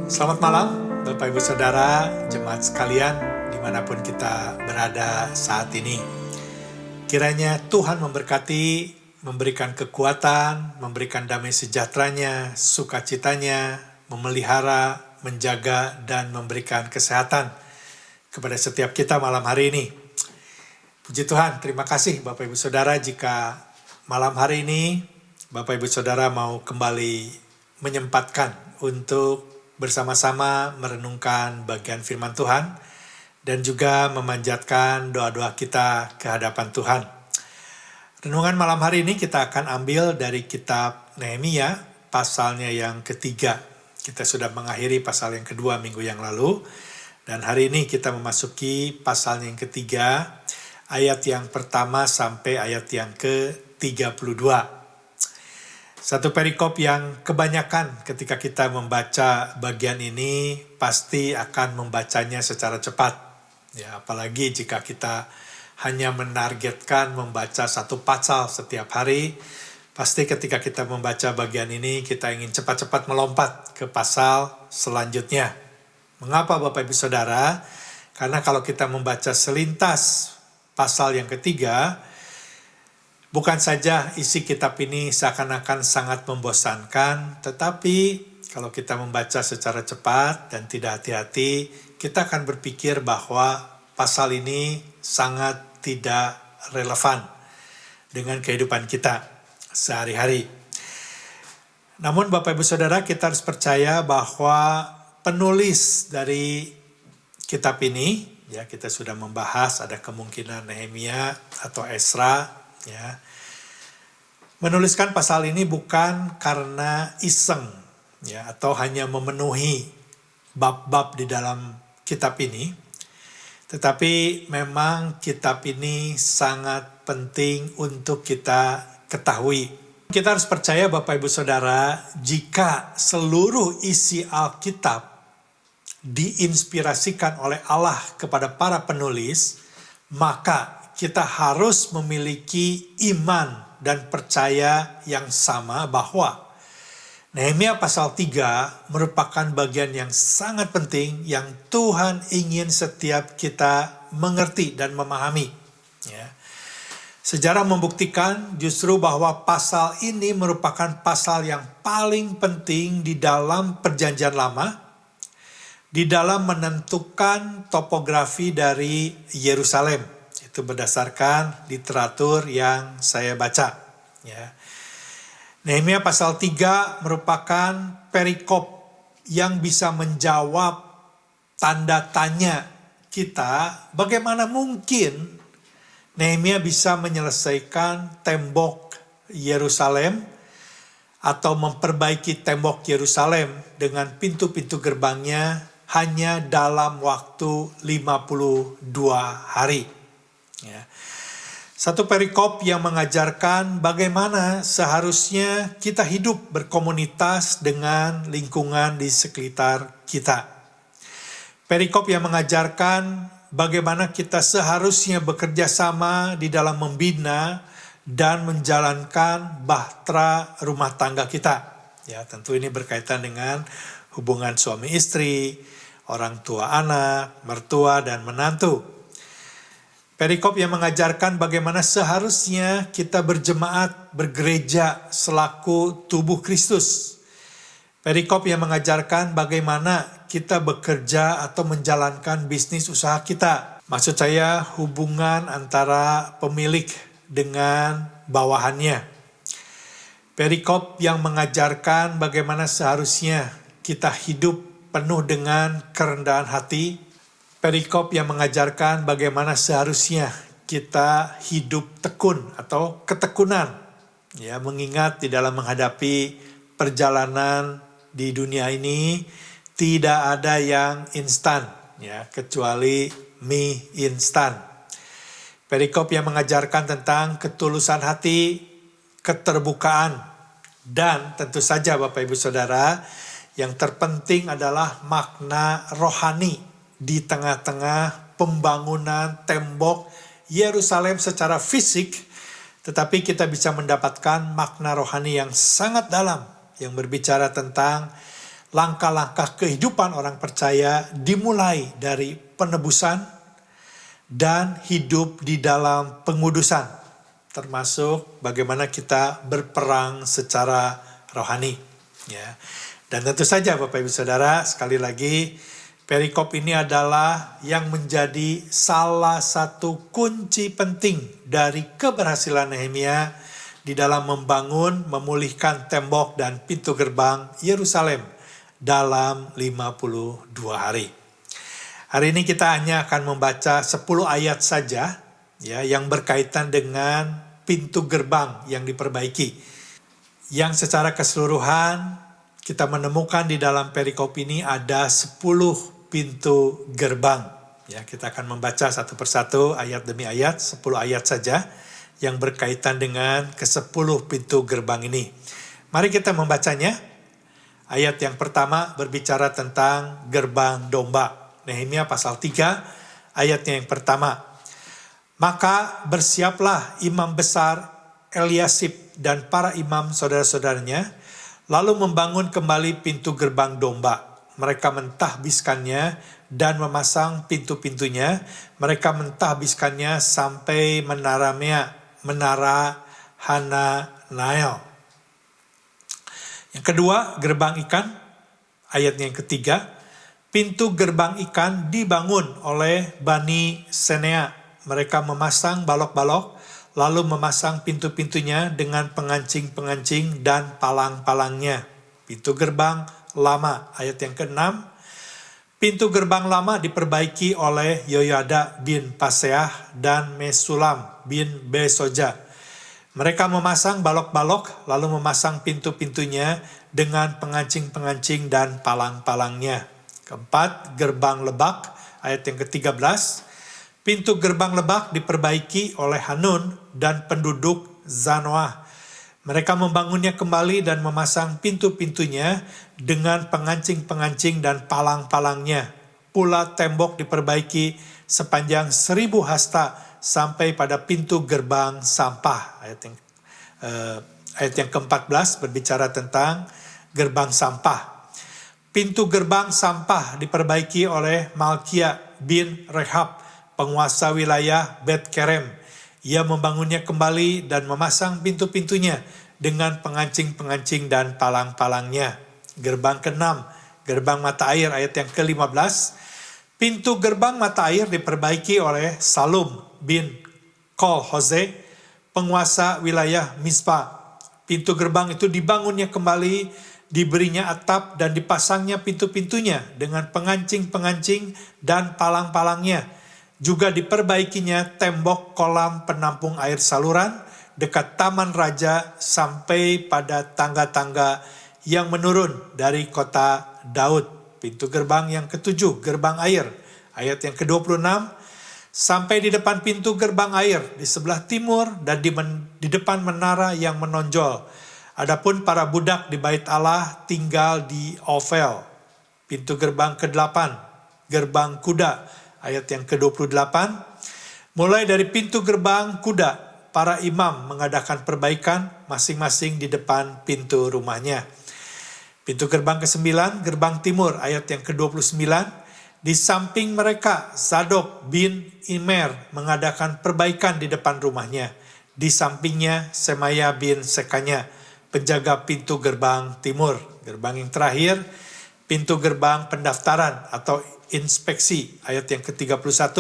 Selamat malam, Bapak Ibu Saudara, jemaat sekalian, dimanapun kita berada saat ini. Kiranya Tuhan memberkati, memberikan kekuatan, memberikan damai sejahteranya, sukacitanya, memelihara, menjaga, dan memberikan kesehatan kepada setiap kita malam hari ini. Puji Tuhan, terima kasih Bapak Ibu Saudara jika malam hari ini Bapak Ibu Saudara mau kembali menyempatkan untuk bersama-sama merenungkan bagian firman Tuhan dan juga memanjatkan doa-doa kita ke hadapan Tuhan. Renungan malam hari ini kita akan ambil dari kitab Nehemia, pasalnya yang ketiga. Kita sudah mengakhiri pasal yang kedua minggu yang lalu, dan hari ini kita memasuki pasal yang ketiga, ayat yang pertama sampai ayat yang ke-32. Satu perikop yang kebanyakan ketika kita membaca bagian ini pasti akan membacanya secara cepat. Ya, apalagi jika kita hanya menargetkan membaca satu pasal setiap hari, pasti ketika kita membaca bagian ini kita ingin cepat-cepat melompat ke pasal selanjutnya. Mengapa Bapak Ibu Saudara? Karena kalau kita membaca selintas pasal yang ketiga, bukan saja isi kitab ini seakan-akan sangat membosankan, tetapi kalau kita membaca secara cepat dan tidak hati-hati, kita akan berpikir bahwa pasal ini sangat tidak relevan dengan kehidupan kita sehari-hari. Namun Bapak Ibu Saudara, kita harus percaya bahwa penulis dari kitab ini, ya kita sudah membahas ada kemungkinan Nehemia atau Ezra, ya, menuliskan pasal ini bukan karena iseng, ya, atau hanya memenuhi bab-bab di dalam kitab ini, tetapi memang kitab ini sangat penting untuk kita ketahui. Kita harus percaya Bapak Ibu Saudara, jika seluruh isi Alkitab diinspirasikan oleh Allah kepada para penulis, maka kita harus memiliki iman dan percaya yang sama bahwa Nehemia pasal 3 merupakan bagian yang sangat penting yang Tuhan ingin setiap kita mengerti dan memahami. Ya. Sejarah membuktikan justru bahwa pasal ini merupakan pasal yang paling penting di dalam Perjanjian Lama, di dalam menentukan topografi dari Yerusalem. Itu berdasarkan literatur yang saya baca. Ya. Nehemia pasal 3 merupakan perikop yang bisa menjawab tanda tanya kita, bagaimana mungkin Nehemia bisa menyelesaikan tembok Yerusalem atau memperbaiki tembok Yerusalem dengan pintu-pintu gerbangnya hanya dalam waktu 52 hari. Ya. Satu perikop yang mengajarkan bagaimana seharusnya kita hidup berkomunitas dengan lingkungan di sekitar kita. Perikop yang mengajarkan bagaimana kita seharusnya bekerja sama di dalam membina dan menjalankan bahtera rumah tangga kita. Ya, tentu ini berkaitan dengan hubungan suami istri, orang tua anak, mertua dan menantu. Perikop yang mengajarkan bagaimana seharusnya kita berjemaat, bergereja selaku tubuh Kristus. Perikop yang mengajarkan bagaimana kita bekerja atau menjalankan bisnis usaha kita. Maksud saya hubungan antara pemilik dengan bawahannya. Perikop yang mengajarkan bagaimana seharusnya kita hidup penuh dengan kerendahan hati. Perikop yang mengajarkan bagaimana seharusnya kita hidup tekun atau ketekunan, ya, mengingat di dalam menghadapi perjalanan di dunia ini tidak ada yang instan, ya, kecuali mie instan. Perikop yang mengajarkan tentang ketulusan hati, keterbukaan, dan tentu saja Bapak Ibu Saudara, yang terpenting adalah makna rohani di tengah-tengah pembangunan tembok Yerusalem secara fisik, tetapi kita bisa mendapatkan makna rohani yang sangat dalam yang berbicara tentang langkah-langkah kehidupan orang percaya dimulai dari penebusan dan hidup di dalam pengudusan, termasuk bagaimana kita berperang secara rohani. Ya. Dan tentu saja Bapak Ibu Saudara, sekali lagi, perikop ini adalah yang menjadi salah satu kunci penting dari keberhasilan Nehemia di dalam membangun, memulihkan tembok dan pintu gerbang Yerusalem dalam 52 hari. Hari ini kita hanya akan membaca 10 ayat saja ya, yang berkaitan dengan pintu gerbang yang diperbaiki. Yang secara keseluruhan kita menemukan di dalam perikop ini ada 10 pintu gerbang. Ya, kita akan membaca satu persatu ayat demi ayat, 10 ayat saja yang berkaitan dengan ke-10 pintu gerbang ini. Mari kita membacanya. Ayat yang pertama berbicara tentang gerbang domba. Nehemia pasal 3, ayatnya yang pertama. Maka bersiaplah imam besar Eliasib dan para imam saudara-saudaranya, lalu membangun kembali pintu gerbang domba. Mereka mentahbiskannya dan memasang pintu-pintunya. Mereka mentahbiskannya sampai menara Hananael. Yang kedua, gerbang ikan. Ayatnya yang ketiga. Pintu gerbang ikan dibangun oleh Bani Senea. Mereka memasang balok-balok, lalu memasang pintu-pintunya dengan pengancing-pengancing dan palang-palangnya. Pintu gerbang lama, ayat yang ke-6. Pintu gerbang lama diperbaiki oleh Yoyada bin Paseah dan Mesulam bin Besoja. Mereka memasang balok-balok, lalu memasang pintu-pintunya dengan pengancing-pengancing dan palang-palangnya. Keempat, gerbang lebak, ayat yang ke-13. Pintu gerbang lebak diperbaiki oleh Hanun dan penduduk Zanoah. Mereka membangunnya kembali dan memasang pintu-pintunya dengan pengancing-pengancing dan palang-palangnya. Pula tembok diperbaiki sepanjang 1000 hasta sampai pada pintu gerbang sampah. Ayat yang ke-14 berbicara tentang gerbang sampah. Pintu gerbang sampah diperbaiki oleh Malkia bin Rehab, penguasa wilayah Bet Kerem. Ia membangunnya kembali dan memasang pintu-pintunya dengan pengancing-pengancing dan palang-palangnya. Gerbang ke-6, gerbang mata air, ayat yang ke-15. Pintu gerbang mata air diperbaiki oleh Salum bin Kol-Hoze, penguasa wilayah Mizpah. Pintu gerbang itu dibangunnya kembali, diberinya atap dan dipasangnya pintu-pintunya dengan pengancing-pengancing dan palang-palangnya. Juga diperbaikinya tembok kolam penampung air saluran dekat Taman Raja sampai pada tangga-tangga yang menurun dari kota Daud. Pintu gerbang yang ke-7, gerbang air, ayat yang ke-26. Sampai di depan pintu gerbang air di sebelah timur dan di depan menara yang menonjol. Adapun para budak di bait Allah tinggal di Ofel. Pintu gerbang ke-8, gerbang kuda, ayat yang ke-28. Mulai dari pintu gerbang kuda, para imam mengadakan perbaikan masing-masing di depan pintu rumahnya. Pintu gerbang ke-9, gerbang timur, ayat yang ke-29. Di samping mereka, Zadok bin Imer mengadakan perbaikan di depan rumahnya. Di sampingnya, Semaya bin Sekanya, penjaga pintu gerbang timur. Gerbang yang terakhir, pintu gerbang pendaftaran atau inspeksi, ayat yang ke-31.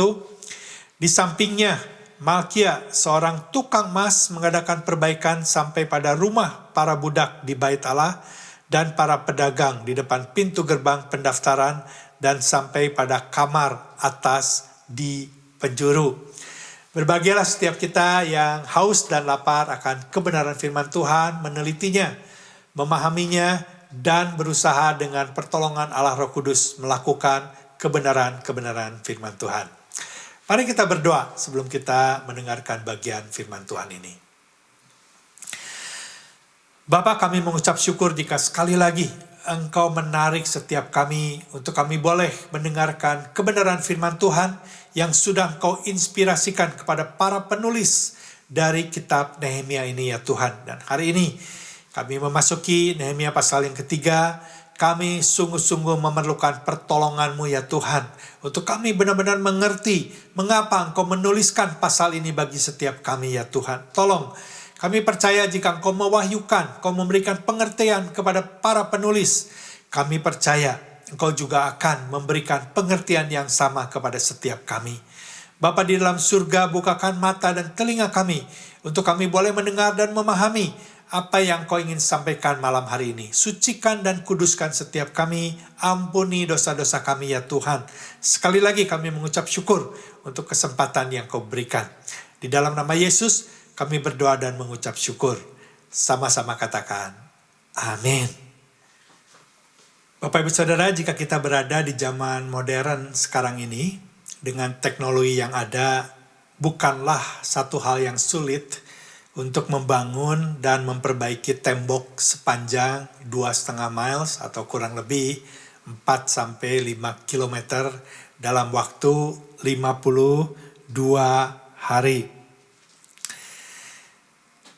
Di sampingnya, Malkia, seorang tukang emas, mengadakan perbaikan sampai pada rumah para budak di bait Allah dan para pedagang di depan pintu gerbang pendaftaran dan sampai pada kamar atas di penjuru. Berbahagialah setiap kita yang haus dan lapar akan kebenaran firman Tuhan, menelitinya, memahaminya, dan berusaha dengan pertolongan Allah Roh Kudus melakukan kebenaran-kebenaran firman Tuhan. Mari kita berdoa sebelum kita mendengarkan bagian firman Tuhan ini. Bapa, kami mengucap syukur jika sekali lagi Engkau menarik setiap kami untuk kami boleh mendengarkan kebenaran firman Tuhan yang sudah Engkau inspirasikan kepada para penulis dari kitab Nehemia ini ya Tuhan. Dan hari ini kami memasuki Nehemia pasal yang ketiga. kami sungguh-sungguh memerlukan pertolongan-Mu ya Tuhan. Untuk kami benar-benar mengerti mengapa Engkau menuliskan pasal ini bagi setiap kami ya Tuhan. Tolong, kami percaya jika Engkau mewahyukan, Engkau memberikan pengertian kepada para penulis. Kami percaya Engkau juga akan memberikan pengertian yang sama kepada setiap kami. Bapa di dalam surga, bukakan mata dan telinga kami, untuk kami boleh mendengar dan memahami apa yang Kau ingin sampaikan malam hari ini. Sucikan dan kuduskan setiap kami, ampuni dosa-dosa kami ya Tuhan. Sekali lagi kami mengucap syukur untuk kesempatan yang Kau berikan. Di dalam nama Yesus kami berdoa dan mengucap syukur. Sama-sama katakan, amin. Bapak Ibu Saudara, jika kita berada di zaman modern sekarang ini, dengan teknologi yang ada, bukanlah satu hal yang sulit untuk membangun dan memperbaiki tembok sepanjang 2,5 miles atau kurang lebih 4-5 km dalam waktu 52 hari.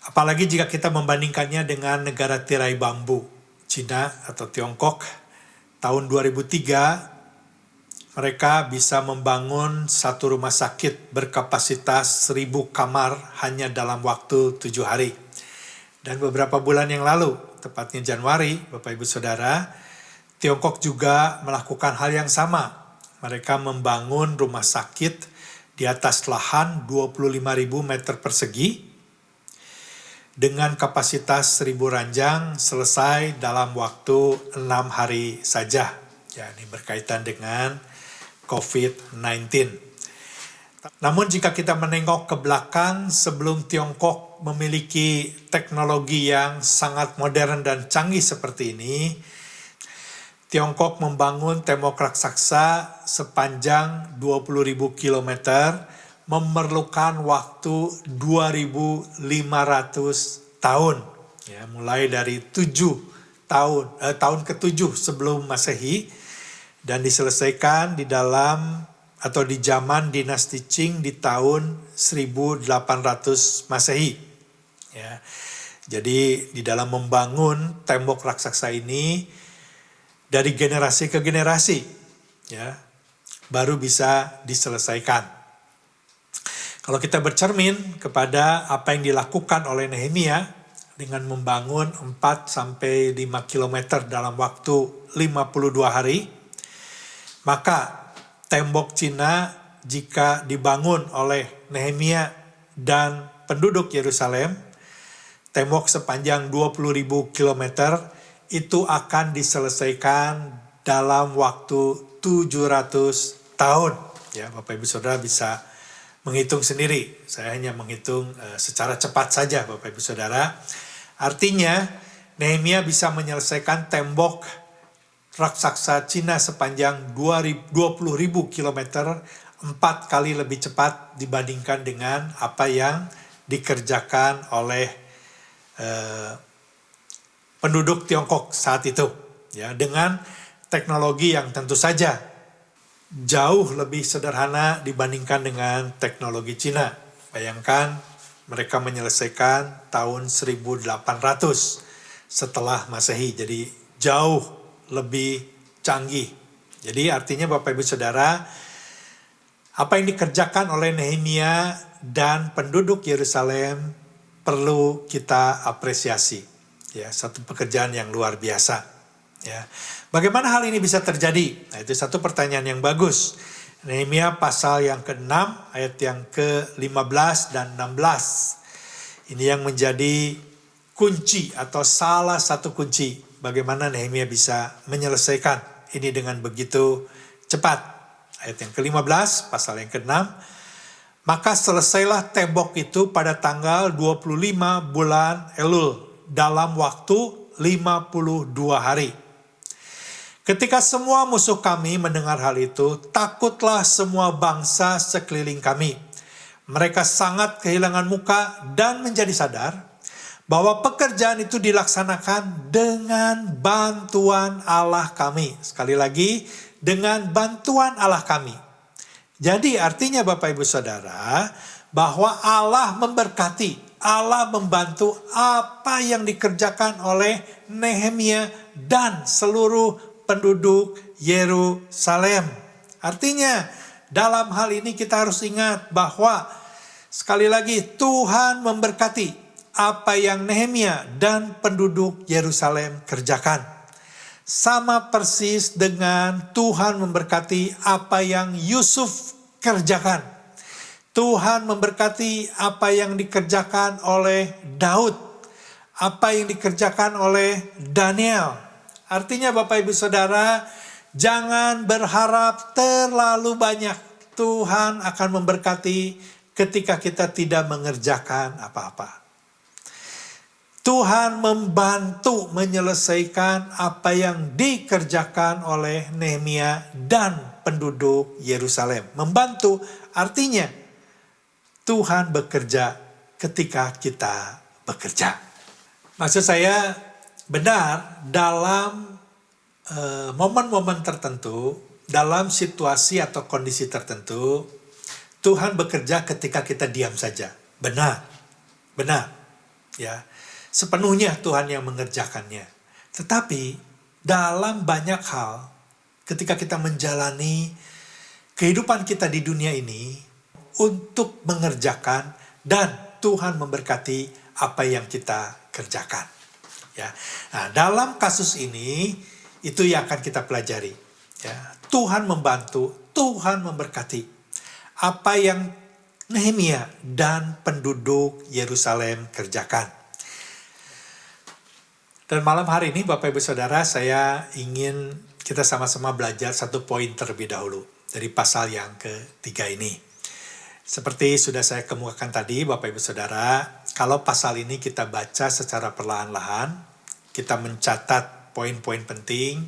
Apalagi jika kita membandingkannya dengan negara tirai bambu, Cina atau Tiongkok. Tahun 2003, mereka bisa membangun satu rumah sakit berkapasitas 1.000 kamar hanya dalam waktu 7 hari. Dan beberapa bulan yang lalu, tepatnya Januari, Bapak Ibu Saudara, Tiongkok juga melakukan hal yang sama. Mereka membangun rumah sakit di atas lahan 25.000 meter persegi dengan kapasitas 1.000 ranjang selesai dalam waktu 6 hari saja. Ya, ini berkaitan dengan COVID-19. Namun jika kita menengok ke belakang, sebelum Tiongkok memiliki teknologi yang sangat modern dan canggih seperti ini, Tiongkok membangun tembok raksasa sepanjang 20.000 kilometer, memerlukan waktu 2.500 tahun. Ya, mulai dari tahun ke-7 sebelum Masehi, dan diselesaikan di dalam atau di zaman dinasti Qing di tahun 1800 Masehi. Ya. Jadi di dalam membangun tembok raksasa ini dari generasi ke generasi, ya, baru bisa diselesaikan. Kalau kita bercermin kepada apa yang dilakukan oleh Nehemia dengan membangun 4-5 km dalam waktu 52 hari, maka tembok Cina jika dibangun oleh Nehemia dan penduduk Yerusalem, tembok sepanjang 20.000 km itu akan diselesaikan dalam waktu 700 tahun. Ya, Bapak Ibu Saudara bisa menghitung sendiri. Saya hanya menghitung secara cepat saja, Bapak Ibu Saudara. Artinya, Nehemia bisa menyelesaikan tembok raksasa Cina sepanjang 20.000 km 4 kali lebih cepat dibandingkan dengan apa yang dikerjakan oleh penduduk Tiongkok saat itu. Ya, dengan teknologi yang tentu saja jauh lebih sederhana dibandingkan dengan teknologi Cina. Bayangkan mereka menyelesaikan tahun 1800 setelah Masehi. Jadi jauh lebih canggih. Jadi artinya Bapak Ibu Saudara, apa yang dikerjakan oleh Nehemia dan penduduk Yerusalem perlu kita apresiasi. Ya, satu pekerjaan yang luar biasa. Ya. Bagaimana hal ini bisa terjadi? Nah, itu satu pertanyaan yang bagus. Nehemia pasal yang ke-6, ayat yang ke-15 dan 16. Ini yang menjadi kunci atau salah satu kunci bagaimana Nehemia bisa menyelesaikan ini dengan begitu cepat. Ayat yang ke-15, pasal yang ke-6. Maka selesailah tembok itu pada tanggal 25 bulan Elul dalam waktu 52 hari. Ketika semua musuh kami mendengar hal itu, takutlah semua bangsa sekeliling kami. Mereka sangat kehilangan muka dan menjadi sadar bahwa pekerjaan itu dilaksanakan dengan bantuan Allah kami. Sekali lagi, dengan bantuan Allah kami. Jadi artinya Bapak Ibu Saudara, bahwa Allah memberkati, Allah membantu apa yang dikerjakan oleh Nehemia dan seluruh penduduk Yerusalem. Artinya, dalam hal ini kita harus ingat bahwa sekali lagi Tuhan memberkati apa yang Nehemia dan penduduk Yerusalem kerjakan. Sama persis dengan Tuhan memberkati apa yang Yusuf kerjakan. Tuhan memberkati apa yang dikerjakan oleh Daud, apa yang dikerjakan oleh Daniel. Artinya Bapak Ibu Saudara, jangan berharap terlalu banyak. Tuhan akan memberkati ketika kita tidak mengerjakan apa-apa. Tuhan membantu menyelesaikan apa yang dikerjakan oleh Nehemia dan penduduk Yerusalem. Membantu artinya Tuhan bekerja ketika kita bekerja. Maksud saya, benar dalam momen-momen tertentu, dalam situasi atau kondisi tertentu, Tuhan bekerja ketika kita diam saja. Benar, ya. Sepenuhnya Tuhan yang mengerjakannya. Tetapi dalam banyak hal, ketika kita menjalani kehidupan kita di dunia ini untuk mengerjakan dan Tuhan memberkati apa yang kita kerjakan. Ya. Nah, dalam kasus ini itu yang akan kita pelajari. Ya. Tuhan membantu, Tuhan memberkati apa yang Nehemia dan penduduk Yerusalem kerjakan. Dan malam hari ini Bapak Ibu Saudara, saya ingin kita sama-sama belajar satu poin terlebih dahulu dari pasal yang ketiga ini. Seperti sudah saya kemukakan tadi Bapak Ibu Saudara, kalau pasal ini kita baca secara perlahan-lahan, kita mencatat poin-poin penting,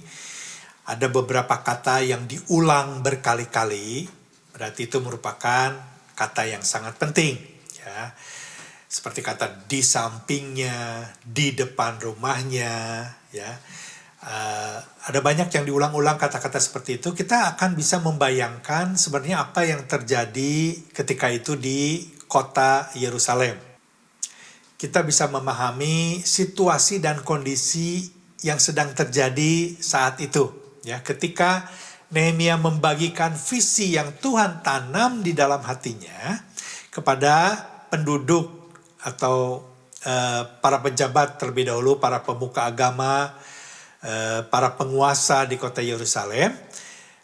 ada beberapa kata yang diulang berkali-kali, berarti itu merupakan kata yang sangat penting, ya. Seperti kata di sampingnya, di depan rumahnya, ya. Ada banyak yang diulang-ulang kata-kata seperti itu. Kita akan bisa membayangkan sebenarnya apa yang terjadi ketika itu di kota Yerusalem. Kita bisa memahami situasi dan kondisi yang sedang terjadi saat itu, ya. Ketika Nehemia membagikan visi yang Tuhan tanam di dalam hatinya kepada penduduk atau para pejabat terlebih dahulu, para pemuka agama, para penguasa di kota Yerusalem,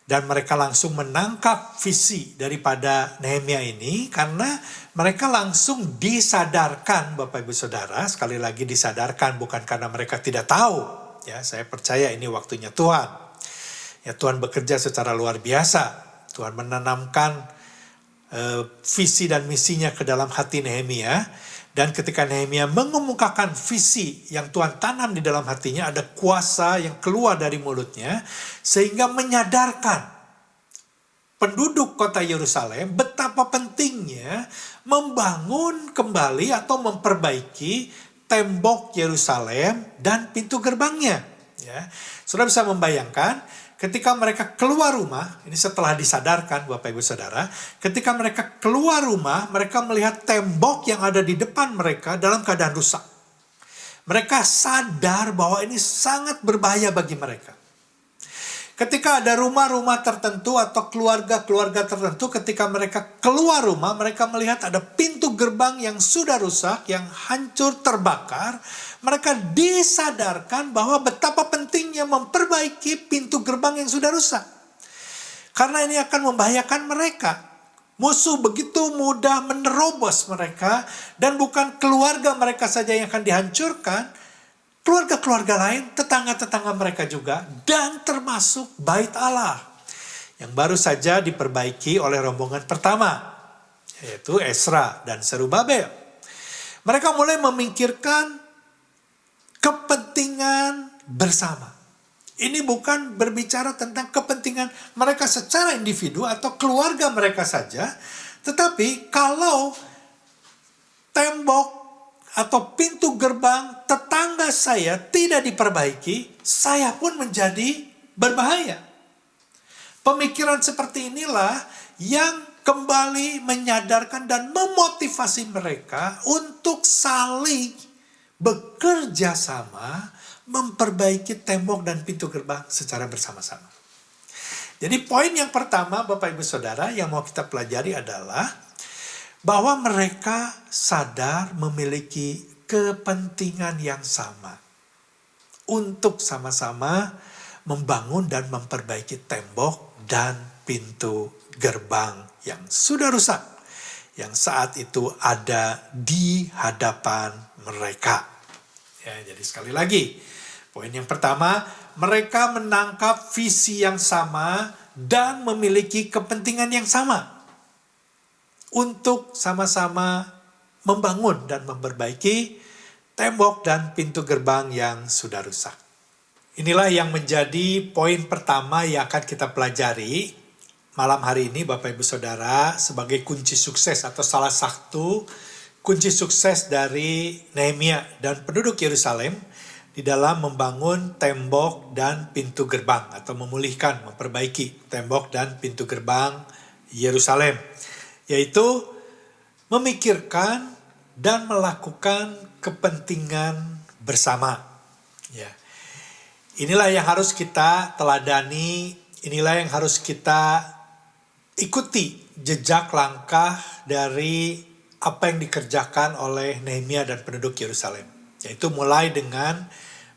dan mereka langsung menangkap visi daripada Nehemia ini karena mereka langsung disadarkan, Bapak Ibu Saudara, sekali lagi disadarkan bukan karena mereka tidak tahu, ya. Saya percaya ini waktunya Tuhan. Ya, Tuhan bekerja secara luar biasa. Tuhan menanamkan visi dan misinya ke dalam hati Nehemia. Dan ketika Nehemia mengemukakan visi yang Tuhan tanam di dalam hatinya, ada kuasa yang keluar dari mulutnya, sehingga menyadarkan penduduk kota Yerusalem betapa pentingnya membangun kembali atau memperbaiki tembok Yerusalem dan pintu gerbangnya. Ya. Saudara bisa membayangkan, ketika mereka keluar rumah, ini setelah disadarkan Bapak Ibu Saudara, ketika mereka keluar rumah, mereka melihat tembok yang ada di depan mereka dalam keadaan rusak. Mereka sadar bahwa ini sangat berbahaya bagi mereka. Ketika ada rumah-rumah tertentu atau keluarga-keluarga tertentu, ketika mereka keluar rumah, mereka melihat ada pintu gerbang yang sudah rusak, yang hancur, terbakar. Mereka disadarkan bahwa betapa pentingnya memperbaiki pintu gerbang yang sudah rusak. Karena ini akan membahayakan mereka. Musuh begitu mudah menerobos mereka, dan bukan keluarga mereka saja yang akan dihancurkan, keluarga-keluarga lain, tetangga-tetangga mereka juga, dan termasuk bait Allah yang baru saja diperbaiki oleh rombongan pertama, yaitu Ezra dan Zerubabel. Mereka mulai memikirkan kepentingan bersama. Ini bukan berbicara tentang kepentingan mereka secara individu atau keluarga mereka saja, tetapi kalau tembok atau pintu gerbang tetangga saya tidak diperbaiki, saya pun menjadi berbahaya. Pemikiran seperti inilah yang kembali menyadarkan dan memotivasi mereka untuk saling bekerja sama memperbaiki tembok dan pintu gerbang secara bersama-sama. Jadi poin yang pertama Bapak Ibu Saudara yang mau kita pelajari adalah bahwa mereka sadar memiliki kepentingan yang sama untuk sama-sama membangun dan memperbaiki tembok dan pintu gerbang yang sudah rusak, yang saat itu ada di hadapan mereka. Ya, jadi sekali lagi, poin yang pertama, mereka menangkap visi yang sama dan memiliki kepentingan yang sama untuk sama-sama membangun dan memperbaiki tembok dan pintu gerbang yang sudah rusak. Inilah yang menjadi poin pertama yang akan kita pelajari malam hari ini Bapak Ibu Saudara sebagai kunci sukses atau salah satu kunci sukses dari Nehemia dan penduduk Yerusalem di dalam membangun tembok dan pintu gerbang atau memulihkan, memperbaiki tembok dan pintu gerbang Yerusalem. Yaitu memikirkan dan melakukan kepentingan bersama. Ya. Inilah yang harus kita teladani, inilah yang harus kita ikuti jejak langkah dari apa yang dikerjakan oleh Nehemia dan penduduk Yerusalem. Yaitu mulai dengan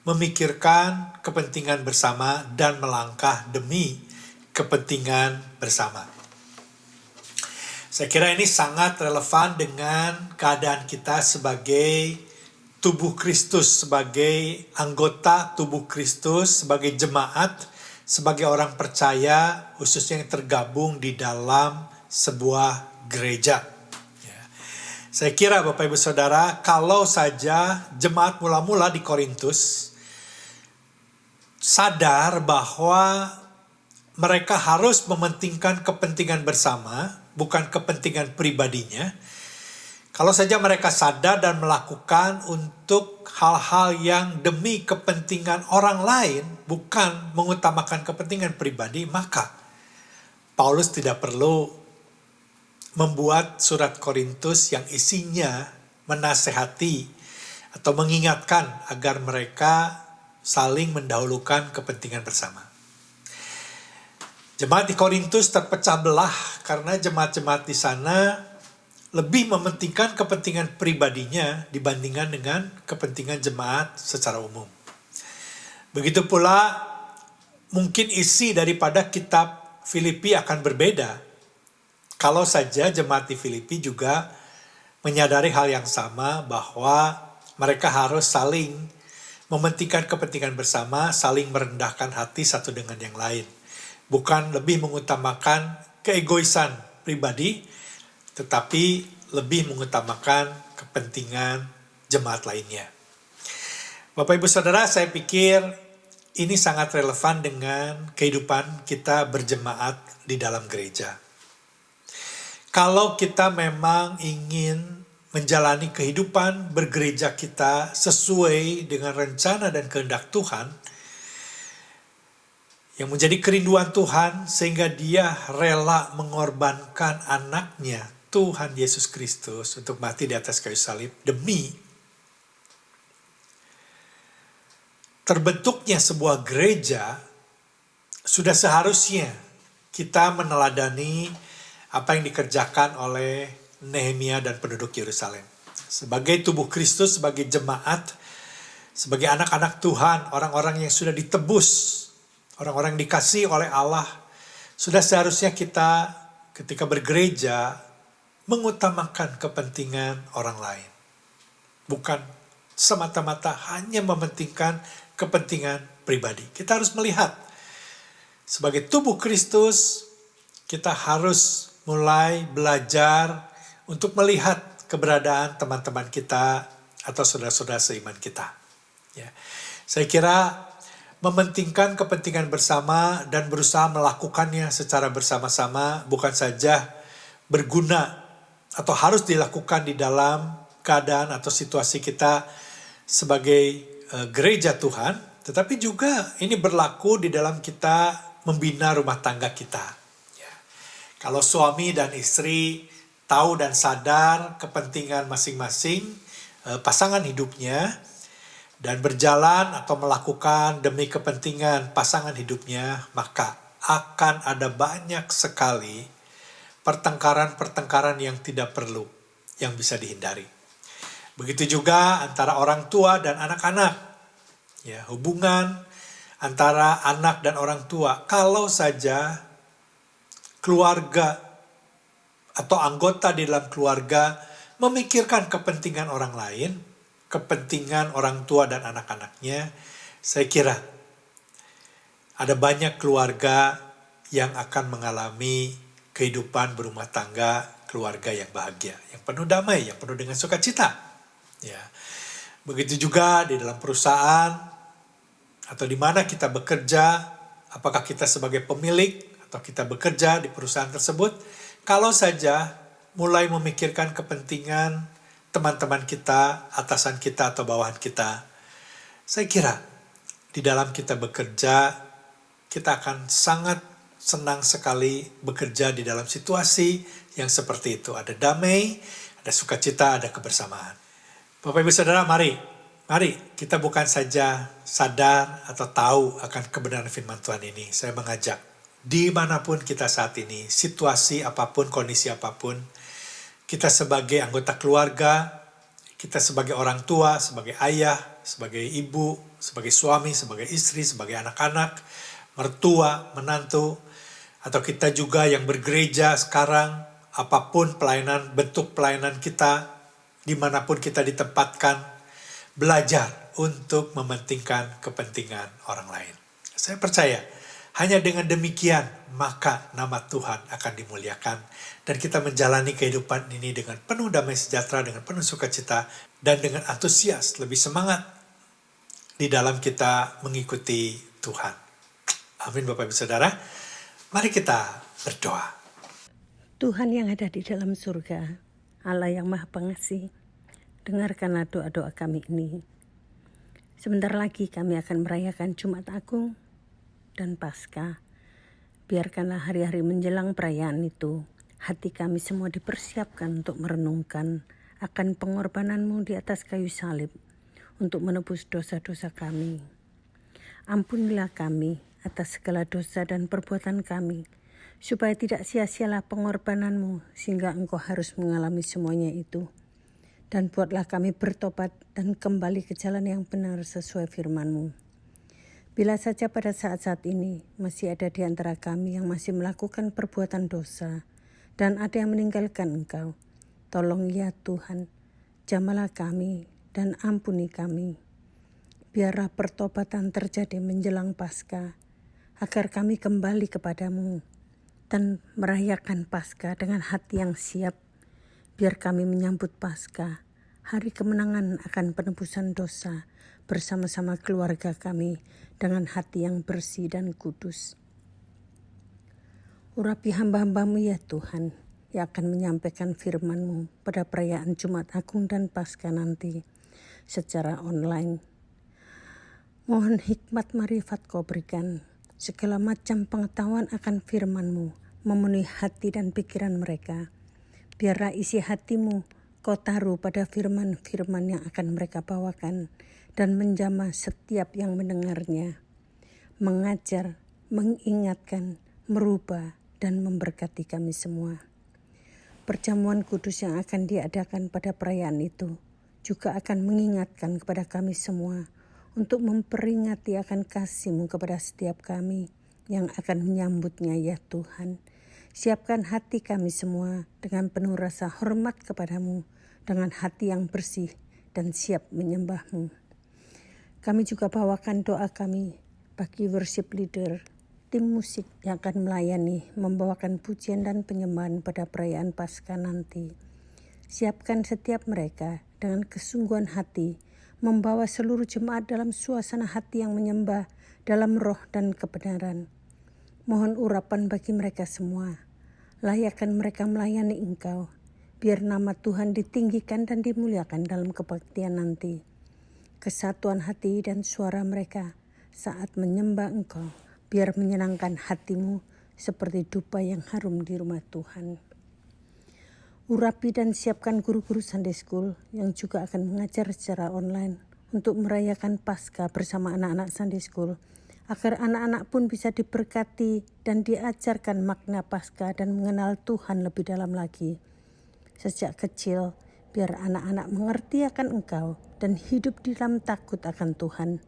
memikirkan kepentingan bersama dan melangkah demi kepentingan bersama. Saya kira ini sangat relevan dengan keadaan kita sebagai tubuh Kristus, sebagai anggota tubuh Kristus, sebagai jemaat, sebagai orang percaya, khususnya yang tergabung di dalam sebuah gereja. Ya. Saya kira Bapak Ibu Saudara, kalau saja jemaat mula-mula di Korintus sadar bahwa mereka harus mementingkan kepentingan bersama, bukan kepentingan pribadinya. Kalau saja mereka sadar dan melakukan untuk hal-hal yang demi kepentingan orang lain, bukan mengutamakan kepentingan pribadi, maka Paulus tidak perlu membuat surat Korintus yang isinya menasehati atau mengingatkan agar mereka saling mendahulukan kepentingan bersama. Jemaat di Korintus terpecah belah karena jemaat-jemaat di sana lebih mementingkan kepentingan pribadinya dibandingkan dengan kepentingan jemaat secara umum. Begitu pula mungkin isi daripada kitab Filipi akan berbeda kalau saja jemaat di Filipi juga menyadari hal yang sama bahwa mereka harus saling mementingkan kepentingan bersama, saling merendahkan hati satu dengan yang lain. Bukan lebih mengutamakan keegoisan pribadi, tetapi lebih mengutamakan kepentingan jemaat lainnya. Bapak Ibu Saudara, saya pikir ini sangat relevan dengan kehidupan kita berjemaat di dalam gereja. Kalau kita memang ingin menjalani kehidupan bergereja kita sesuai dengan rencana dan kehendak Tuhan, yang menjadi kerinduan Tuhan sehingga dia rela mengorbankan anaknya, Tuhan Yesus Kristus, untuk mati di atas kayu salib demi terbentuknya sebuah gereja. Sudah seharusnya kita meneladani apa yang dikerjakan oleh Nehemia dan penduduk Yerusalem. Sebagai tubuh Kristus, sebagai jemaat, sebagai anak-anak Tuhan, orang-orang yang sudah ditebus, orang-orang yang dikasihi oleh Allah, sudah seharusnya kita ketika bergereja mengutamakan kepentingan orang lain. Bukan semata-mata hanya mementingkan kepentingan pribadi. Kita harus melihat, sebagai tubuh Kristus, kita harus mulai belajar untuk melihat keberadaan teman-teman kita atau saudara-saudara seiman kita. Ya. Saya kira mementingkan kepentingan bersama dan berusaha melakukannya secara bersama-sama bukan saja berguna atau harus dilakukan di dalam keadaan atau situasi kita sebagai gereja Tuhan, tetapi juga ini berlaku di dalam kita membina rumah tangga kita. Ya. Kalau suami dan istri tahu dan sadar kepentingan masing-masing pasangan hidupnya, dan berjalan atau melakukan demi kepentingan pasangan hidupnya, maka akan ada banyak sekali pertengkaran-pertengkaran yang tidak perlu, yang bisa dihindari. Begitu juga antara orang tua dan anak-anak. Ya, hubungan antara anak dan orang tua, kalau saja keluarga atau anggota di dalam keluarga memikirkan kepentingan orang lain, kepentingan orang tua dan anak-anaknya, saya kira ada banyak keluarga yang akan mengalami kehidupan berumah tangga, keluarga yang bahagia, yang penuh damai, yang penuh dengan sukacita. Ya. Begitu juga di dalam perusahaan atau di mana kita bekerja, apakah kita sebagai pemilik atau kita bekerja di perusahaan tersebut, kalau saja mulai memikirkan kepentingan teman-teman kita, atasan kita atau bawahan kita, saya kira di dalam kita bekerja, kita akan sangat senang sekali bekerja di dalam situasi yang seperti itu. Ada damai, ada sukacita, ada kebersamaan. Bapak Ibu Saudara, mari kita bukan saja sadar atau tahu akan kebenaran firman Tuhan ini. Saya mengajak, dimanapun kita saat ini, situasi apapun, kondisi apapun, kita sebagai anggota keluarga, kita sebagai orang tua, sebagai ayah, sebagai ibu, sebagai suami, sebagai istri, sebagai anak-anak, mertua, menantu, atau kita juga yang bergereja sekarang, apapun pelayanan, bentuk pelayanan kita, dimanapun kita ditempatkan, belajar untuk mementingkan kepentingan orang lain. Saya percaya, hanya dengan demikian, maka nama Tuhan akan dimuliakan. Dan kita menjalani kehidupan ini dengan penuh damai sejahtera, dengan penuh sukacita, dan dengan antusias, lebih semangat di dalam kita mengikuti Tuhan. Amin Bapak Ibu Saudara. Mari kita berdoa. Tuhan yang ada di dalam surga, Allah yang Maha Pengasih, dengarkanlah doa-doa kami ini. Sebentar lagi kami akan merayakan Jumat Agung dan Paskah. Biarkanlah hari-hari menjelang perayaan itu, hati kami semua dipersiapkan untuk merenungkan akan pengorbanan-Mu di atas kayu salib untuk menebus dosa-dosa kami. Ampunilah kami atas segala dosa dan perbuatan kami, supaya tidak sia-sialah pengorbanan-Mu sehingga Engkau harus mengalami semuanya itu. Dan buatlah kami bertobat dan kembali ke jalan yang benar sesuai firman-Mu. Bila saja pada saat-saat ini masih ada di antara kami yang masih melakukan perbuatan dosa, dan ada yang meninggalkan Engkau, tolong ya Tuhan, jamalah kami dan ampuni kami. Biarlah pertobatan terjadi menjelang Paskah, agar kami kembali kepadamu dan merayakan Paskah dengan hati yang siap. Biar kami menyambut Paskah, hari kemenangan akan penebusan dosa, bersama-sama keluarga kami dengan hati yang bersih dan kudus. Urapi hamba-hamba-Mu ya Tuhan, yang akan menyampaikan firman-Mu pada perayaan Jumat Agung dan Paskah nanti secara online. Mohon hikmat marifat Kau berikan, segala macam pengetahuan akan firman-Mu memenuhi hati dan pikiran mereka. Biarlah isi hati-Mu Kau taruh pada firman-firman yang akan mereka bawakan dan menjamah setiap yang mendengarnya, mengajar, mengingatkan, merubah, dan memberkati kami semua. Perjamuan kudus yang akan diadakan pada perayaan itu juga akan mengingatkan kepada kami semua untuk memperingati akan kasih-Mu kepada setiap kami yang akan menyambutnya ya Tuhan. Siapkan hati kami semua dengan penuh rasa hormat kepada-Mu, dengan hati yang bersih dan siap menyembah-Mu. Kami juga bawakan doa kami bagi worship leader, tim musik yang akan melayani, membawakan pujian dan penyembahan pada perayaan Paskah nanti. Siapkan setiap mereka dengan kesungguhan hati, membawa seluruh jemaat dalam suasana hati yang menyembah dalam roh dan kebenaran. Mohon urapan bagi mereka semua. Layakkan mereka melayani Engkau. Biar nama Tuhan ditinggikan dan dimuliakan dalam kebaktian nanti. Kesatuan hati dan suara mereka saat menyembah Engkau, biar menyenangkan hati-Mu seperti dupa yang harum di rumah Tuhan. Urapi dan siapkan guru-guru Sunday School yang juga akan mengajar secara online untuk merayakan Paskah bersama anak-anak Sunday School, agar anak-anak pun bisa diberkati dan diajarkan makna Paskah dan mengenal Tuhan lebih dalam lagi. Sejak kecil, biar anak-anak mengerti akan Engkau dan hidup di dalam takut akan Tuhan.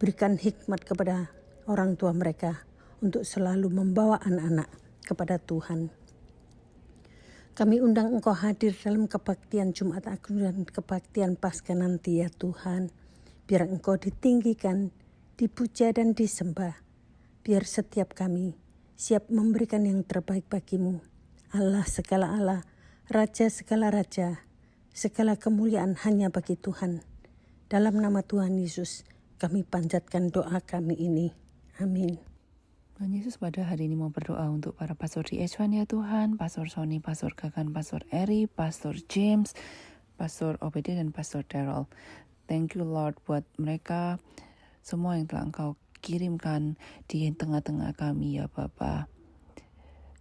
Berikan hikmat kepada orang tua mereka untuk selalu membawa anak-anak kepada Tuhan. Kami undang Engkau hadir dalam kebaktian Jumat Agung dan kebaktian Paskah nanti ya Tuhan. Biar Engkau ditinggikan, dipuja dan disembah. Biar setiap kami siap memberikan yang terbaik bagimu. Allah segala Allah, Raja segala Raja, segala kemuliaan hanya bagi Tuhan. Dalam nama Tuhan Yesus, kami panjatkan doa kami ini. Amin. Tuhan Yesus, pada hari ini mau berdoa untuk para pastor di H1 ya Tuhan, Pastor Sony, Pastor Gagan, Pastor Eri, Pastor James, Pastor OBD, dan Pastor Daryl. Thank you Lord buat mereka semua yang telah Engkau kirimkan di tengah-tengah kami ya Bapa.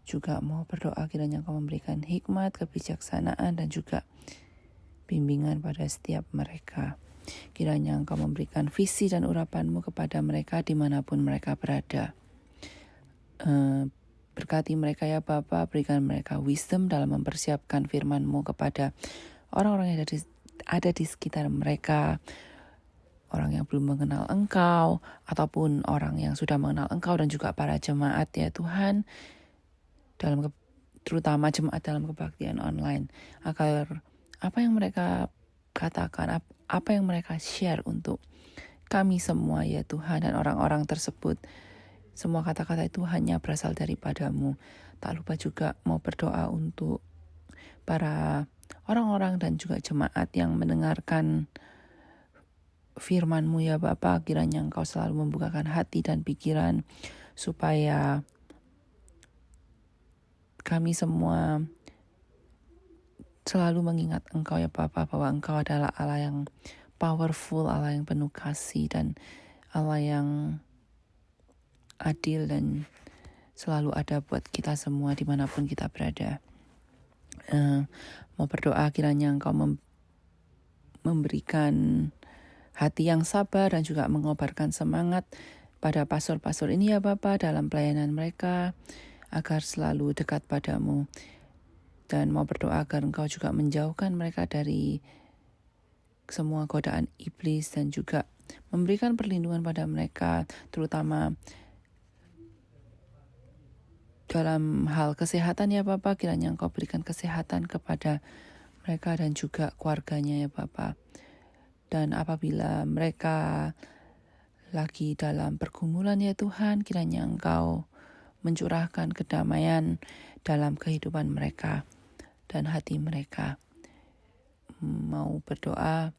Juga mau berdoa kiranya Engkau memberikan hikmat, kebijaksanaan, dan juga bimbingan pada setiap mereka. Kiranya Engkau memberikan visi dan urapan-Mu kepada mereka dimanapun mereka berada. Berkati mereka ya Bapa, berikan mereka wisdom dalam mempersiapkan firman-Mu kepada orang-orang yang ada di sekitar mereka, orang yang belum mengenal Engkau, ataupun orang yang sudah mengenal Engkau, dan juga para jemaat ya Tuhan, terutama jemaat dalam kebaktian online, agar apa yang mereka katakan, apa yang mereka share untuk kami semua ya Tuhan, dan orang-orang tersebut, semua kata-kata itu hanya berasal daripada-Mu. Tak lupa juga mau berdoa untuk para orang-orang dan juga jemaat yang mendengarkan firman-Mu ya Bapa. Kiranya Engkau selalu membukakan hati dan pikiran supaya kami semua selalu mengingat Engkau ya Bapa, bahwa Engkau adalah Allah yang powerful, Allah yang penuh kasih, dan Allah yang adil dan selalu ada buat kita semua dimanapun kita berada. Mau berdoa kiranya Engkau memberikan hati yang sabar dan juga mengobarkan semangat pada pastor-pastor ini ya Bapa dalam pelayanan mereka, agar selalu dekat padamu. Dan mau berdoa agar Engkau juga menjauhkan mereka dari semua godaan iblis, dan juga memberikan perlindungan pada mereka, terutama dalam hal kesehatan ya Bapa. Kiranya Engkau berikan kesehatan kepada mereka dan juga keluarganya ya Bapa. Dan apabila mereka lagi dalam pergumulan ya Tuhan, kiranya Engkau mencurahkan kedamaian dalam kehidupan mereka dan hati mereka. Mau berdoa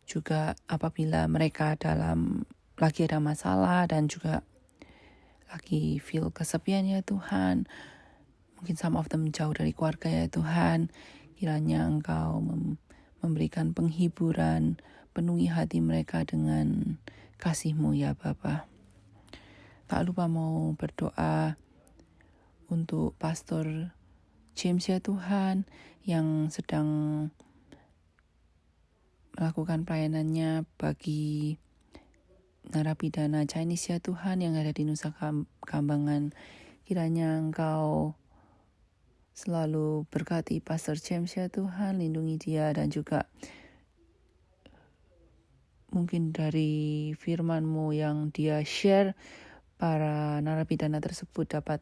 juga apabila mereka lagi ada masalah dan juga lagi feel kesepian ya Tuhan, mungkin some of them jauh dari keluarga ya Tuhan, kiranya Engkau memberikan penghiburan, penuhi hati mereka dengan kasih-Mu ya Bapa. Tak lupa mau berdoa untuk Pastor James ya Tuhan, yang sedang melakukan pelayanannya bagi narapidana Chinese ya Tuhan yang ada di Nusa Kambangan. Kiranya Engkau selalu berkati Pastor James ya Tuhan, lindungi dia, dan juga mungkin dari firman-Mu yang dia share, para narapidana tersebut dapat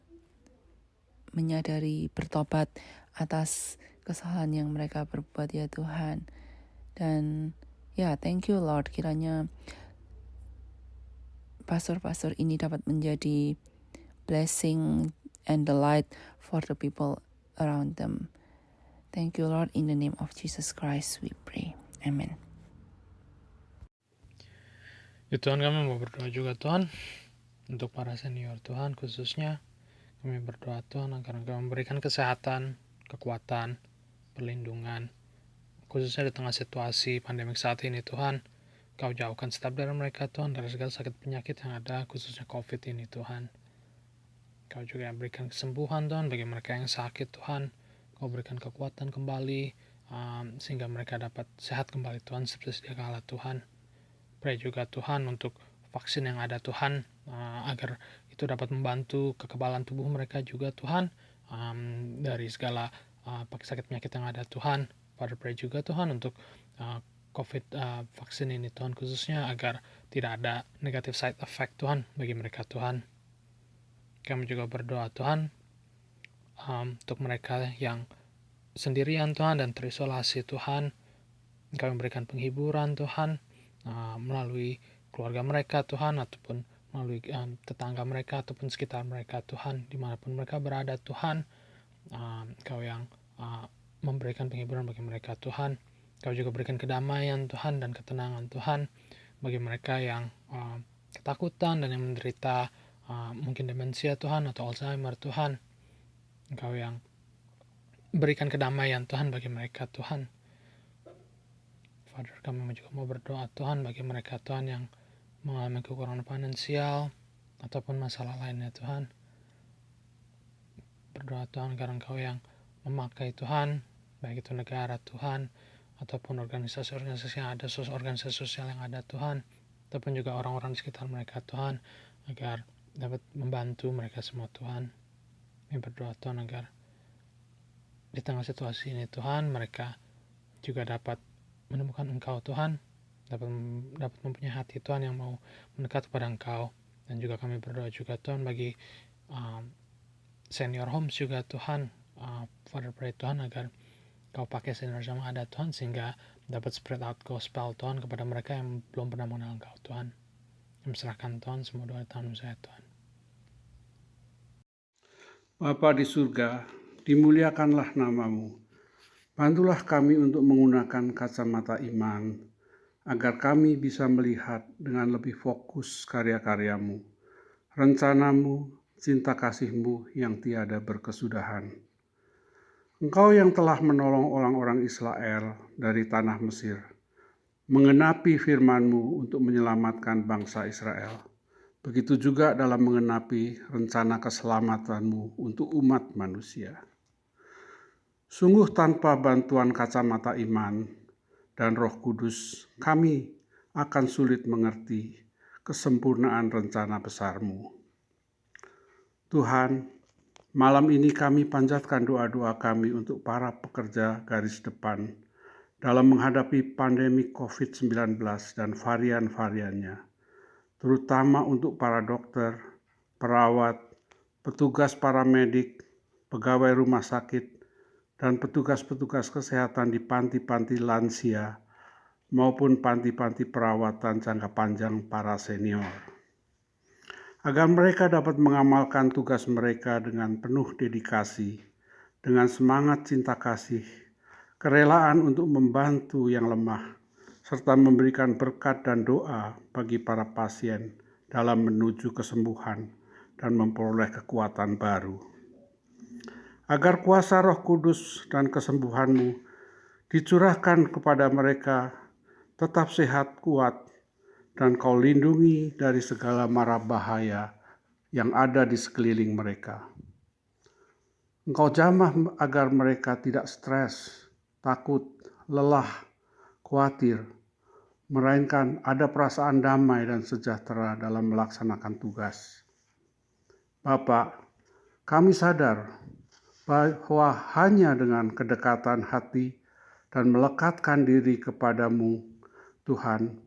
menyadari, bertobat atas kesalahan yang mereka perbuat ya Tuhan. Dan ya, thank you Lord, kiranya pastor-pastor ini dapat menjadi blessing and delight for the people around them. Thank you Lord, in the name of Jesus Christ we pray. Amen. Ya Tuhan, kami mau berdoa juga Tuhan untuk para senior Tuhan, khususnya kami berdoa Tuhan agar Engkau memberikan kesehatan, kekuatan, perlindungan, khususnya di tengah situasi pandemik saat ini Tuhan. Kau jauhkan setiap dari mereka Tuhan dari segala sakit penyakit yang ada, khususnya COVID ini Tuhan. Kau juga berikan kesembuhan Tuhan bagi mereka yang sakit Tuhan. Kau berikan kekuatan kembali, sehingga mereka dapat sehat kembali Tuhan seperti sedia kala Tuhan. pray juga Tuhan untuk vaksin yang ada Tuhan, agar itu dapat membantu kekebalan tubuh mereka juga Tuhan, dari segala sakit penyakit yang ada Tuhan. Father, pray juga Tuhan untuk COVID vaksin ini Tuhan, khususnya agar tidak ada negatif side effect Tuhan bagi mereka Tuhan. Kami juga berdoa Tuhan untuk mereka yang sendirian Tuhan dan terisolasi Tuhan. Kami memberikan penghiburan Tuhan melalui keluarga mereka Tuhan, ataupun melalui tetangga mereka ataupun sekitar mereka Tuhan, dimanapun mereka berada Tuhan. Kau yang memberikan penghiburan bagi mereka Tuhan. Kau juga berikan kedamaian Tuhan dan ketenangan Tuhan bagi mereka yang ketakutan dan yang menderita mungkin demensia Tuhan atau Alzheimer Tuhan. Engkau yang berikan kedamaian Tuhan bagi mereka Tuhan. Father, kami juga mau berdoa Tuhan bagi mereka Tuhan yang mengalami kekurangan finansial ataupun masalah lainnya Tuhan. Berdoa Tuhan agar Engkau yang memakai Tuhan, baik itu negara Tuhan ataupun organisasi-organisasi yang ada, organisasi sosial yang ada Tuhan, ataupun juga orang-orang di sekitar mereka Tuhan, agar dapat membantu mereka semua Tuhan. Kami berdoa Tuhan agar di tengah situasi ini Tuhan, mereka juga dapat menemukan Engkau Tuhan, dapat mempunyai hati Tuhan yang mau mendekat kepada Engkau. Dan juga kami berdoa juga Tuhan bagi senior homes juga Tuhan. Father, pray Tuhan agar Kau pakai senior yang ada Tuhan, sehingga dapat spread out gospel Tuhan kepada mereka yang belum pernah mengenal Engkau Tuhan. Kami serahkan Tuhan semua doa Tuhan saya Tuhan. Bapa di surga, dimuliakanlah namamu. Bantulah kami untuk menggunakan kacamata iman, agar kami bisa melihat dengan lebih fokus karya-karyamu, rencanamu, cinta kasihmu yang tiada berkesudahan. Engkau yang telah menolong orang-orang Israel dari tanah Mesir, mengenapi firman-Mu untuk menyelamatkan bangsa Israel. Begitu juga dalam mengenapi rencana keselamatan-Mu untuk umat manusia. Sungguh tanpa bantuan kacamata iman dan Roh Kudus, kami akan sulit mengerti kesempurnaan rencana besar-Mu. Tuhan, malam ini kami panjatkan doa-doa kami untuk para pekerja garis depan dalam menghadapi pandemi COVID-19 dan varian-variannya, terutama untuk para dokter, perawat, petugas paramedik, pegawai rumah sakit, dan petugas-petugas kesehatan di panti-panti lansia maupun panti-panti perawatan jangka panjang para senior. Agar mereka dapat mengamalkan tugas mereka dengan penuh dedikasi, dengan semangat cinta kasih, kerelaan untuk membantu yang lemah, serta memberikan berkat dan doa bagi para pasien dalam menuju kesembuhan dan memperoleh kekuatan baru. Agar kuasa Roh Kudus dan kesembuhan-Mu dicurahkan kepada mereka, tetap sehat, kuat, dan Kau lindungi dari segala mara bahaya yang ada di sekeliling mereka. Engkau jamah agar mereka tidak stres, takut, lelah, khawatir, melainkan ada perasaan damai dan sejahtera dalam melaksanakan tugas. Bapa, kami sadar bahwa hanya dengan kedekatan hati dan melekatkan diri kepadamu, Tuhan,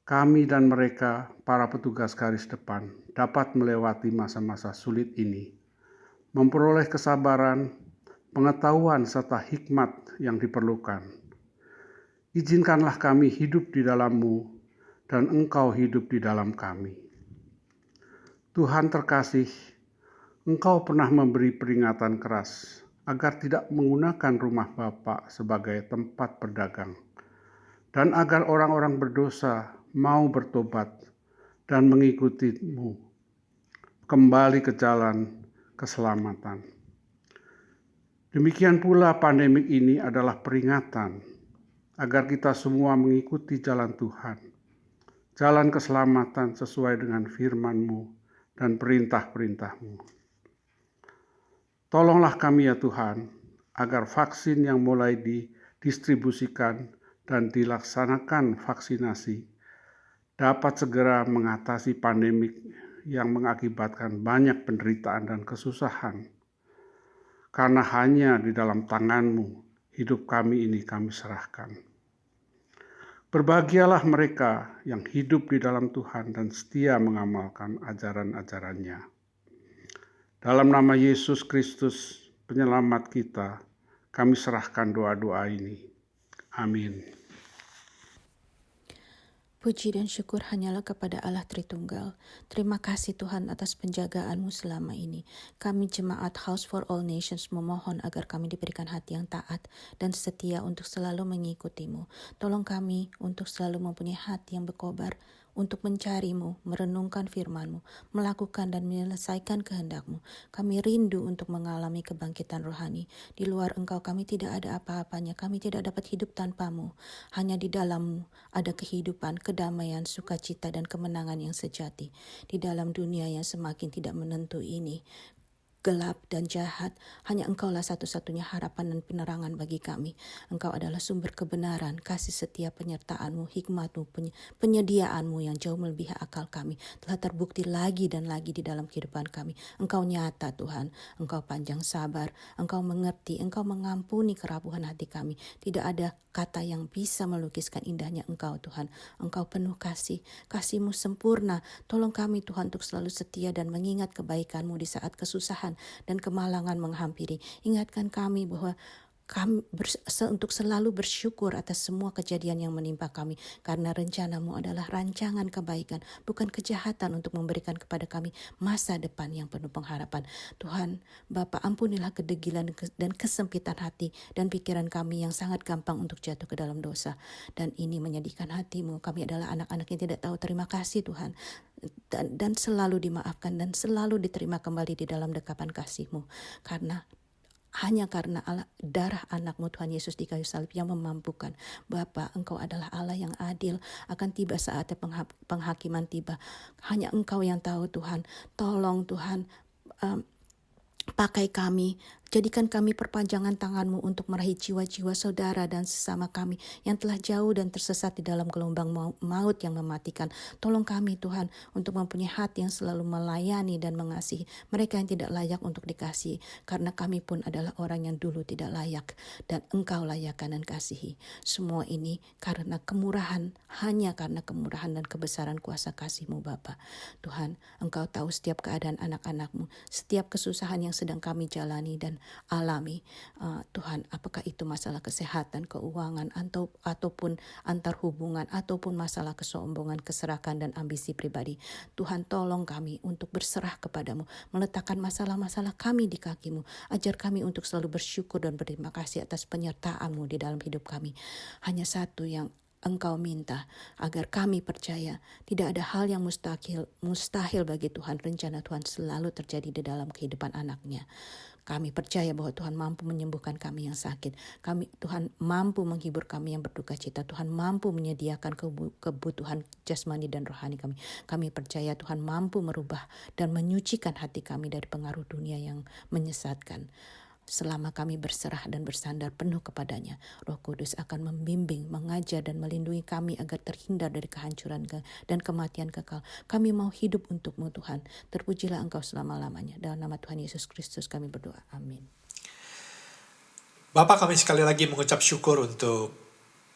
kami dan mereka, para petugas garis depan, dapat melewati masa-masa sulit ini, memperoleh kesabaran, pengetahuan, serta hikmat yang diperlukan. Izinkanlah kami hidup di dalam-Mu, dan Engkau hidup di dalam kami. Tuhan terkasih, Engkau pernah memberi peringatan keras agar tidak menggunakan rumah Bapa sebagai tempat berdagang, dan agar orang-orang berdosa mau bertobat dan mengikuti-Mu kembali ke jalan keselamatan. Demikian pula pandemik ini adalah peringatan agar kita semua mengikuti jalan Tuhan, jalan keselamatan sesuai dengan firman-Mu dan perintah-perintah-Mu. Tolonglah kami ya Tuhan, agar vaksin yang mulai didistribusikan dan dilaksanakan vaksinasi dapat segera mengatasi pandemik yang mengakibatkan banyak penderitaan dan kesusahan. Karena hanya di dalam tangan-Mu hidup kami ini kami serahkan. Berbahagialah mereka yang hidup di dalam Tuhan dan setia mengamalkan ajaran-ajarannya. Dalam nama Yesus Kristus, penyelamat kita, kami serahkan doa-doa ini. Amin. Puji dan syukur hanyalah kepada Allah Tritunggal. Terima kasih Tuhan atas penjagaan-Mu selama ini. Kami jemaat House for All Nations memohon agar kami diberikan hati yang taat dan setia untuk selalu mengikuti-Mu. Tolong kami untuk selalu mempunyai hati yang berkobar, untuk mencari-Mu, merenungkan firman-Mu, melakukan dan menyelesaikan kehendak-Mu. Kami rindu untuk mengalami kebangkitan rohani. Di luar Engkau kami tidak ada apa-apanya, kami tidak dapat hidup tanpa-Mu. Hanya di dalam-Mu ada kehidupan, kedamaian, sukacita, dan kemenangan yang sejati. Di dalam dunia yang semakin tidak menentu ini, gelap dan jahat, hanya Engkaulah satu-satunya harapan dan penerangan bagi kami. Engkau adalah sumber kebenaran, kasih setia, penyertaan-Mu, hikmat-Mu, penyediaan-Mu yang jauh melebihi akal kami, telah terbukti lagi dan lagi di dalam kehidupan kami. Engkau nyata Tuhan, Engkau panjang sabar, Engkau mengerti, Engkau mengampuni kerapuhan hati kami. Tidak ada kata yang bisa melukiskan indahnya Engkau Tuhan. Engkau penuh kasih, kasih-Mu sempurna. Tolong kami Tuhan untuk selalu setia dan mengingat kebaikan-Mu di saat kesusahan dan kemalangan menghampiri. Ingatkan kami bahwa kami untuk selalu bersyukur atas semua kejadian yang menimpa kami, karena rencana-Mu adalah rancangan kebaikan, bukan kejahatan, untuk memberikan kepada kami masa depan yang penuh pengharapan. Tuhan Bapa, ampunilah kedegilan dan kesempitan hati dan pikiran kami yang sangat gampang untuk jatuh ke dalam dosa, dan ini menyedihkan hati-Mu. Kami adalah anak-anak yang tidak tahu terima kasih Tuhan, dan selalu dimaafkan dan selalu diterima kembali di dalam dekapan kasih-Mu, hanya karena darah anak-Mu Tuhan Yesus di kayu salib yang memampukan. Bapa, Engkau adalah Allah yang adil. Akan tiba saatnya penghakiman tiba. Hanya Engkau yang tahu Tuhan. Tolong Tuhan, pakai kami, jadikan kami perpanjangan tangan-Mu untuk meraih jiwa-jiwa saudara dan sesama kami yang telah jauh dan tersesat di dalam gelombang maut yang mematikan. Tolong kami Tuhan untuk mempunyai hati yang selalu melayani dan mengasihi mereka yang tidak layak untuk dikasihi, karena kami pun adalah orang yang dulu tidak layak, dan Engkau layakkan dan kasihi. Semua ini karena kemurahan, hanya karena kemurahan dan kebesaran kuasa kasih-Mu Bapa. Tuhan, Engkau tahu setiap keadaan anak-anak-Mu, setiap kesusahan yang sedang kami jalani dan alami. Tuhan, apakah itu masalah kesehatan, keuangan, ataupun antar hubungan, ataupun masalah kesombongan, keserakahan, dan ambisi pribadi. Tuhan, tolong kami untuk berserah kepadamu, meletakkan masalah-masalah kami di kaki-Mu. Ajar kami untuk selalu bersyukur dan berterima kasih atas penyertaan-Mu di dalam hidup kami. Hanya satu yang Engkau minta, agar kami percaya tidak ada hal yang mustahil bagi Tuhan. Rencana Tuhan selalu terjadi di dalam kehidupan anak-Nya. Kami percaya bahwa Tuhan mampu menyembuhkan kami yang sakit. Tuhan mampu menghibur kami yang berduka cita. Tuhan mampu menyediakan kebutuhan jasmani dan rohani kami. Kami percaya Tuhan mampu merubah dan menyucikan hati kami dari pengaruh dunia yang menyesatkan. Selama kami berserah dan bersandar penuh kepadanya, Roh Kudus akan membimbing, mengajar, dan melindungi kami agar terhindar dari kehancuran dan kematian kekal. Kami mau hidup untuk-Mu Tuhan. Terpujilah Engkau selama-lamanya. Dalam nama Tuhan Yesus Kristus kami berdoa. Amin. Bapak, kami sekali lagi mengucap syukur untuk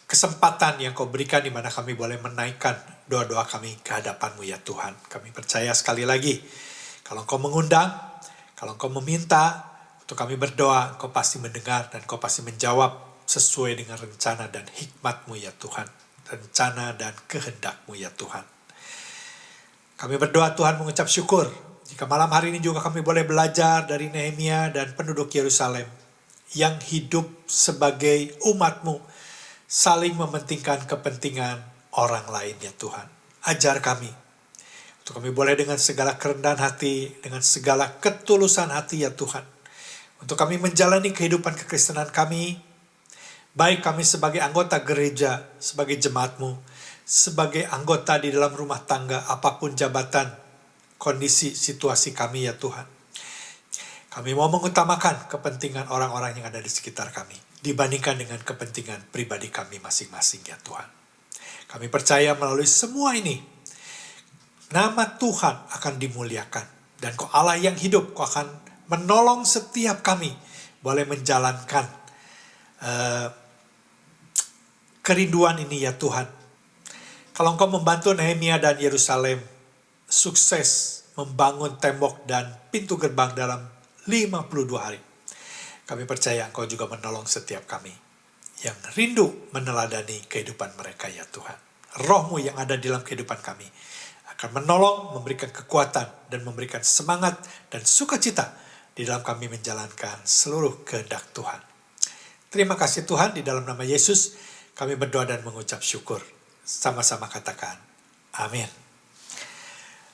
kesempatan yang Kau berikan di mana kami boleh menaikkan doa-doa kami ke hadapan-Mu ya Tuhan. Kami percaya sekali lagi, kalau Kau mengundang, kalau Kau meminta, untuk kami berdoa, Kau pasti mendengar dan Kau pasti menjawab sesuai dengan rencana dan hikmat-Mu ya Tuhan. Rencana dan kehendak-Mu ya Tuhan. Kami berdoa Tuhan, mengucap syukur jika malam hari ini juga kami boleh belajar dari Nehemia dan penduduk Yerusalem yang hidup sebagai umat-Mu, saling mementingkan kepentingan orang lain ya Tuhan. Ajar kami untuk kami boleh dengan segala kerendahan hati, dengan segala ketulusan hati ya Tuhan, untuk kami menjalani kehidupan kekristenan kami, baik kami sebagai anggota gereja, sebagai jemaat-Mu, sebagai anggota di dalam rumah tangga, apapun jabatan, kondisi, situasi kami ya Tuhan. Kami mau mengutamakan kepentingan orang-orang yang ada di sekitar kami, dibandingkan dengan kepentingan pribadi kami masing-masing ya Tuhan. Kami percaya melalui semua ini, Nama Tuhan akan dimuliakan. Dan Kau Allah yang hidup, Kau akan menolong setiap kami boleh menjalankan kerinduan ini ya Tuhan. Kalau Engkau membantu Nehemia dan Yerusalem sukses membangun tembok dan pintu gerbang dalam 52 hari. Kami percaya Engkau juga menolong setiap kami yang rindu meneladani kehidupan mereka ya Tuhan. Roh-Mu yang ada di dalam kehidupan kami akan menolong, memberikan kekuatan, dan memberikan semangat dan sukacita di dalam kami menjalankan seluruh kehendak Tuhan. Terima kasih Tuhan, di dalam nama Yesus kami berdoa dan mengucap syukur. Sama-sama katakan, amin.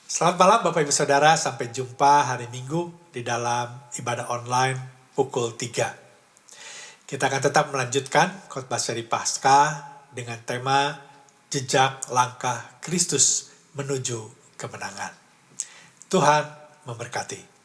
Selamat malam Bapak Ibu Saudara, sampai jumpa hari Minggu di dalam ibadah online pukul 3. Kita akan tetap melanjutkan khotbah seri Paskah dengan tema Jejak Langkah Kristus menuju kemenangan. Tuhan memberkati.